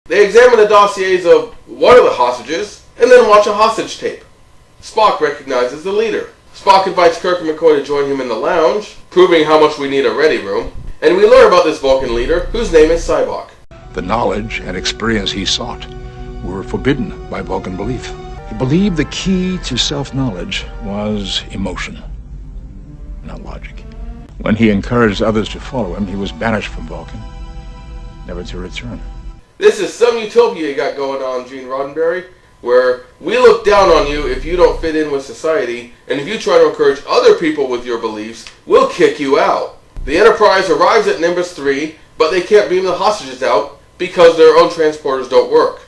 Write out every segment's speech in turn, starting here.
They examine the dossiers of one of the hostages, and then watch a hostage tape. Spock recognizes the leader. Spock invites Kirk and McCoy to join him in the lounge, proving how much we need a ready room, and we learn about this Vulcan leader, whose name is Sybok. The knowledge and experience he sought were forbidden by Vulcan belief. He believed the key to self-knowledge was emotion, not logic. When he encouraged others to follow him, he was banished from Vulcan, never to return. This is some utopia you got going on, Gene Roddenberry, where we look down on you if you don't fit in with society, and if you try to encourage other people with your beliefs, we'll kick you out. The Enterprise arrives at Nimbus 3, but they can't beam the hostages out because their own transporters don't work.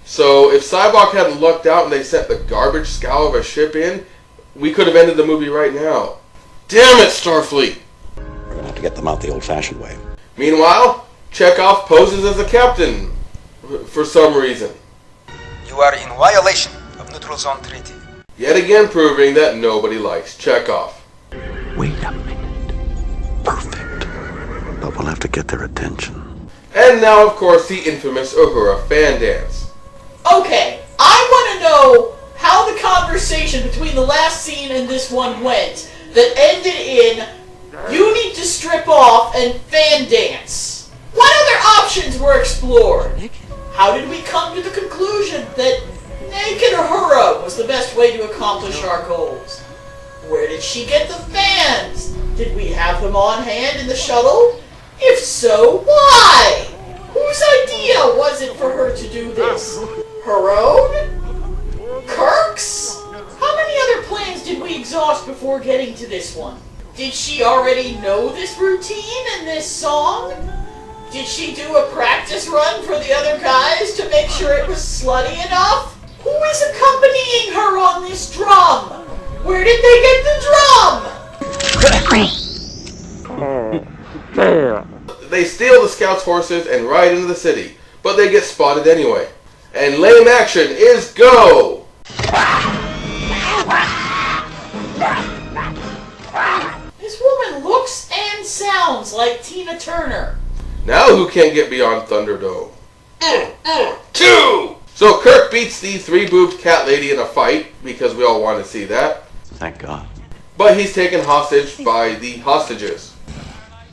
So if Sybok hadn't lucked out and they sent the garbage scow of a ship in, we could have ended the movie right now. Damn it, Starfleet! We're going to have to get them out the old-fashioned way. Meanwhile, Chekhov poses as a captain for some reason. You are in violation of Neutral Zone Treaty. Yet again proving that nobody likes Chekhov. Wait a minute. Perfect. But we'll have to get their attention. And now, of course, the infamous Uhura fan dance. Okay, I want to know how the conversation between the last scene and this one went that ended in, you need to strip off and fan dance. What other options were explored? How did we come to the conclusion that naked Uhura was the best way to accomplish our goals? Where did she get the fans? Did we have them on hand in the shuttle? If so, why? Whose idea was it for her to do this? Her own? Kirk's? How many other plans did we exhaust before getting to this one? Did she already know this routine and this song? Did she do a practice run for the other guys to make sure it was slutty enough? Who is accompanying her on this drum? Where did they get the drum? They steal the scouts' horses and ride into the city, but they get spotted anyway. And lame action is go! This woman looks and sounds like Tina Turner. Now who can't get beyond Thunderdome? Two! So Kirk beats the three-boobed cat lady in a fight, because we all want to see that. Thank God. But he's taken hostage by the hostages.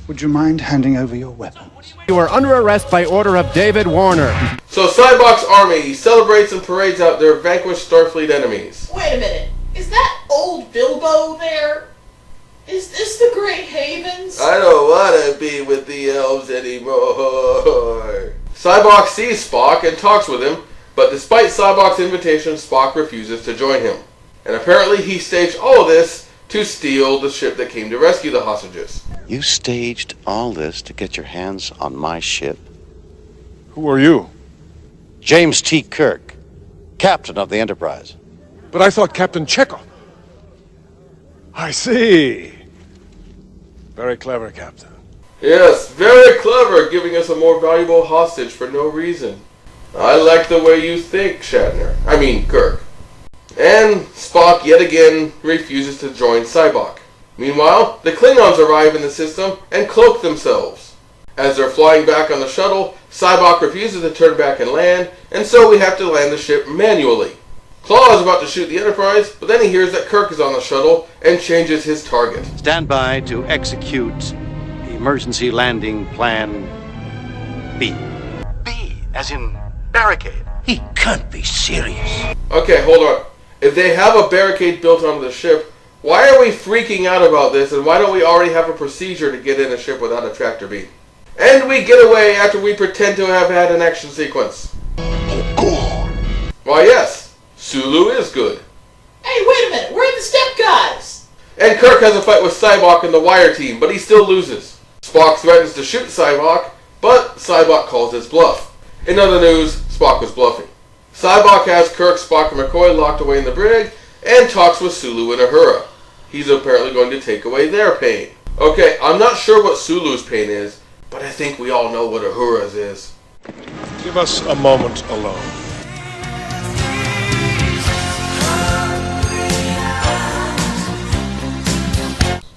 Would you mind handing over your weapons? You are under arrest by order of David Warner. So Sybok's army celebrates and parades out their vanquished Starfleet enemies. Wait a minute. Is that old Bilbo there? Is this the Great Havens? I don't want to be with the elves anymore. Sybok sees Spock and talks with him, but despite Sybok's invitation, Spock refuses to join him. And apparently he staged all of this to steal the ship that came to rescue the hostages. You staged all this to get your hands on my ship? Who are you? James T. Kirk, captain of the Enterprise. But I thought Captain Chekhov. I see. Very clever, Captain. Yes, very clever, giving us a more valuable hostage for no reason. I like the way you think, Kirk. And Spock yet again refuses to join Sybok. Meanwhile, the Klingons arrive in the system and cloak themselves. As they're flying back on the shuttle, Sybok refuses to turn back and land, and so we have to land the ship manually. Claw is about to shoot the Enterprise, but then he hears that Kirk is on the shuttle and changes his target. Stand by to execute emergency landing plan B. B, as in barricade. He can't be serious. Okay, hold on. If they have a barricade built onto the ship, why are we freaking out about this, and why don't we already have a procedure to get in a ship without a tractor beam? And we get away after we pretend to have had an action sequence. Why yes, Sulu is good. Hey, wait a minute, where are the step guys? And Kirk has a fight with Sybok and the Wire team, but he still loses. Spock threatens to shoot Sybok, but Sybok calls his bluff. In other news, Spock was bluffing. Sybok has Kirk, Spock, and McCoy locked away in the brig, and talks with Sulu and Uhura. He's apparently going to take away their pain. Okay, I'm not sure what Sulu's pain is, but I think we all know what Uhura's is. Give us a moment alone.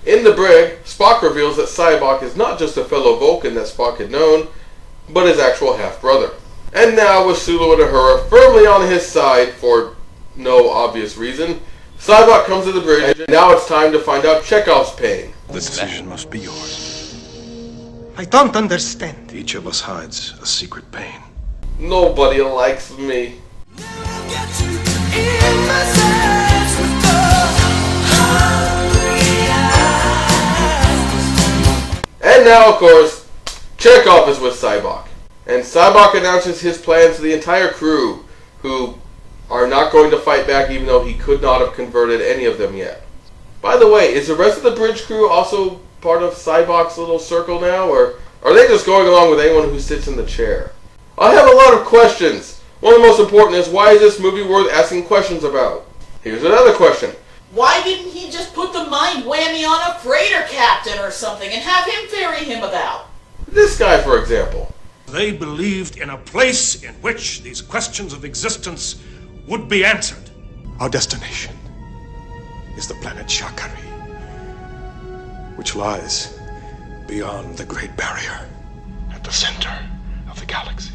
In the brig, Spock reveals that Sybok is not just a fellow Vulcan that Spock had known, but his actual half-brother. And now with Sulu and Uhura firmly on his side for no obvious reason, Cybok comes to the bridge, and now it's time to find out Chekhov's pain. The decision must be yours. I don't understand. Each of us hides a secret pain. Nobody likes me. And now, of course, Chekhov is with Cybok. And Cybok announces his plans to the entire crew, who are not going to fight back even though he could not have converted any of them yet. By the way, is the rest of the bridge crew also part of Cybok's little circle now, or are they just going along with anyone who sits in the chair? I have a lot of questions. One of the most important is, why is this movie worth asking questions about? Here's another question. Why didn't he just put the mind whammy on a freighter captain or something and have him ferry him about? This guy, for example. They believed in a place in which these questions of existence would be answered. Our destination is the planet Shakari, which lies beyond the Great Barrier, at the center of the galaxy.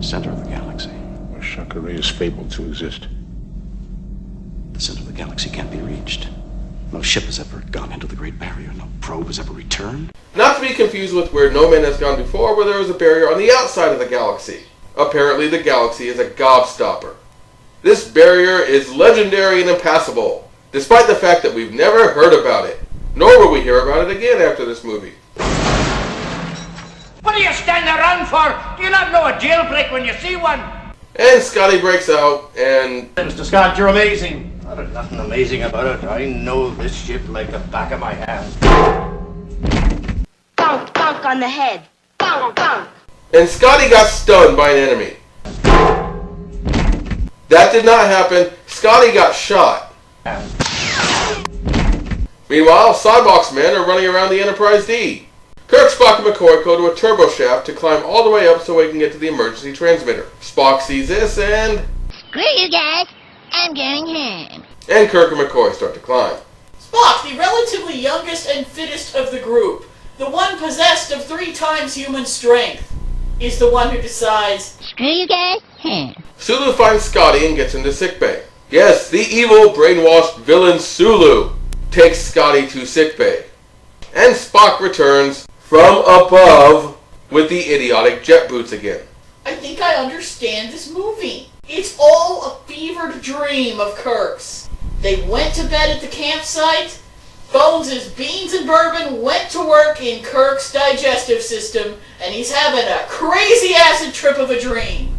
Center of the galaxy. Where Shakari is fabled to exist. The center of the galaxy can't be reached. No ship has ever gone into the Great Barrier. No probe has ever returned. Not to be confused with where no man has gone before, where there is a barrier on the outside of the galaxy. Apparently the galaxy is a gobstopper. This barrier is legendary and impassable, despite the fact that we've never heard about it. Nor will we hear about it again after this movie. What are you standing around for? Do you not know a jailbreak when you see one? And Scotty breaks out, and... Mr. Scott, you're amazing. Oh, there's nothing amazing about it. I know this ship like the back of my hand. Bonk, bonk on the head. Bonk, bonk. And Scotty got stunned by an enemy. That did not happen. Scotty got shot. Meanwhile, Cybok's men are running around the Enterprise D. Kirk, Spock, and McCoy go to a turbo shaft to climb all the way up so they can get to the emergency transmitter. Spock sees this and... Screw you guys. I'm going home. And Kirk and McCoy start to climb. Spock, the relatively youngest and fittest of the group, the one possessed of 3 times human strength, is the one who decides... Screw you guys. Sulu finds Scotty and gets into sickbay. Yes, the evil, brainwashed villain Sulu takes Scotty to sickbay. And Spock returns from above with the idiotic jet boots again. I think I understand this movie. It's all a fevered dream of Kirk's. They went to bed at the campsite. Bones' beans and bourbon went to work in Kirk's digestive system, and he's having a crazy acid trip of a dream.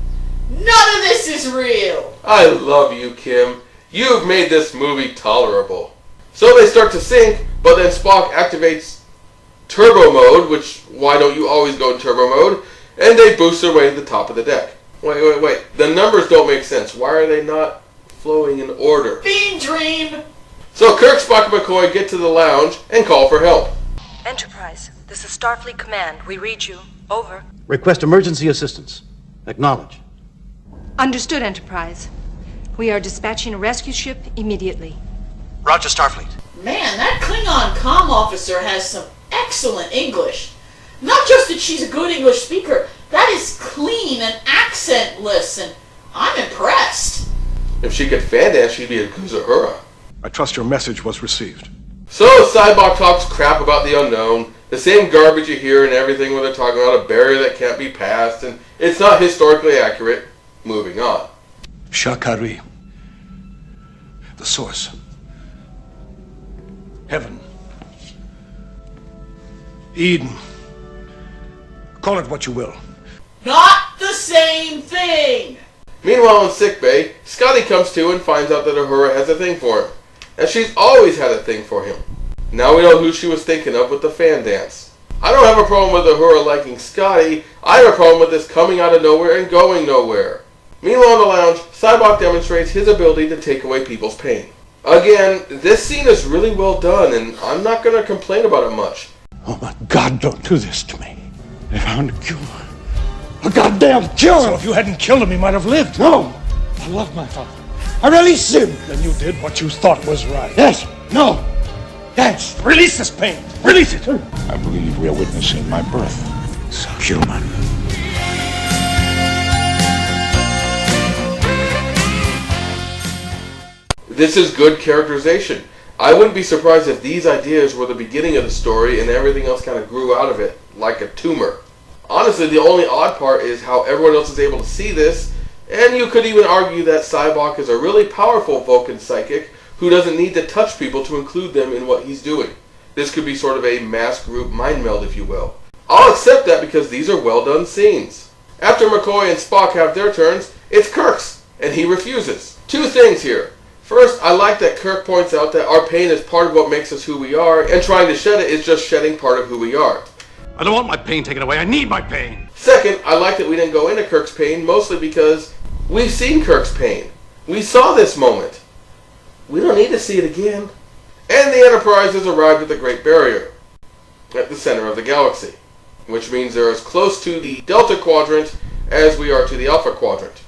None of this is real. I love you, Kim. You've made this movie tolerable. So they start to sink, but then Spock activates turbo mode, which, why don't you always go in turbo mode? And they boost their way to the top of the deck. Wait. The numbers don't make sense. Why are they not flowing in order? Fiend dream! So Kirk, Spock, and McCoy get to the lounge and call for help. Enterprise, this is Starfleet Command. We read you. Over. Request emergency assistance. Acknowledge. Understood, Enterprise. We are dispatching a rescue ship immediately. Roger, Starfleet. Man, that Klingon comm officer has some excellent English. Not just that she's a good English speaker, that is clean and accentless, and I'm impressed. If she could fan dance, she'd be a Uhura. I trust your message was received. So Cybok talks crap about the unknown, the same garbage you hear and everything when they're talking about a barrier that can't be passed, and it's not historically accurate. Moving on. Shakari, the source. Heaven. Eden. Call it what you will. Not the same thing! Meanwhile in sickbay, Scotty comes to and finds out that Uhura has a thing for him. And she's always had a thing for him. Now we know who she was thinking of with the fan dance. I don't have a problem with Uhura liking Scotty. I have a problem with this coming out of nowhere and going nowhere. Meanwhile in the lounge, Cybok demonstrates his ability to take away people's pain. Again, this scene is really well done, and I'm not going to complain about it much. Oh my God, don't do this to me. They found a cure. A goddamn cure! So if you hadn't killed him, he might have lived. No! I love my father. I released him! Then you did what you thought was right. Yes! No! Yes! Release this pain! Release it! I believe we are witnessing my birth. Subhuman. This is good characterization. I wouldn't be surprised if these ideas were the beginning of the story and everything else kind of grew out of it, like a tumor. Honestly, the only odd part is how everyone else is able to see this, and you could even argue that Sybok is a really powerful Vulcan psychic who doesn't need to touch people to include them in what he's doing. This could be sort of a mass group mind meld, if you will. I'll accept that because these are well done scenes. After McCoy and Spock have their turns, it's Kirk's, and he refuses. Two things here. First, I like that Kirk points out that our pain is part of what makes us who we are, and trying to shed it is just shedding part of who we are. I don't want my pain taken away. I need my pain. Second, I like that we didn't go into Kirk's pain, mostly because we've seen Kirk's pain. We saw this moment. We don't need to see it again. And the Enterprise has arrived at the Great Barrier, at the center of the galaxy, which means they're as close to the Delta Quadrant as we are to the Alpha Quadrant.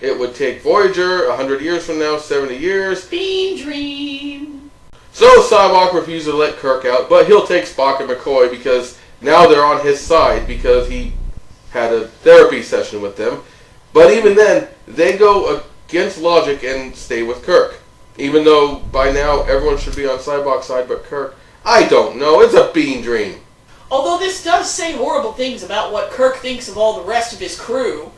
It would take Voyager 100 years from now, 70 years. Bean dream. So Sybok refuses to let Kirk out, but he'll take Spock and McCoy because now they're on his side because he had a therapy session with them. But even then, they go against logic and stay with Kirk. Even though by now everyone should be on Sybok's side but Kirk. I don't know, it's a bean dream. Although this does say horrible things about what Kirk thinks of all the rest of his crew.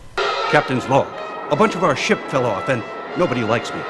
Captain's log. A bunch of our ship fell off and nobody likes me.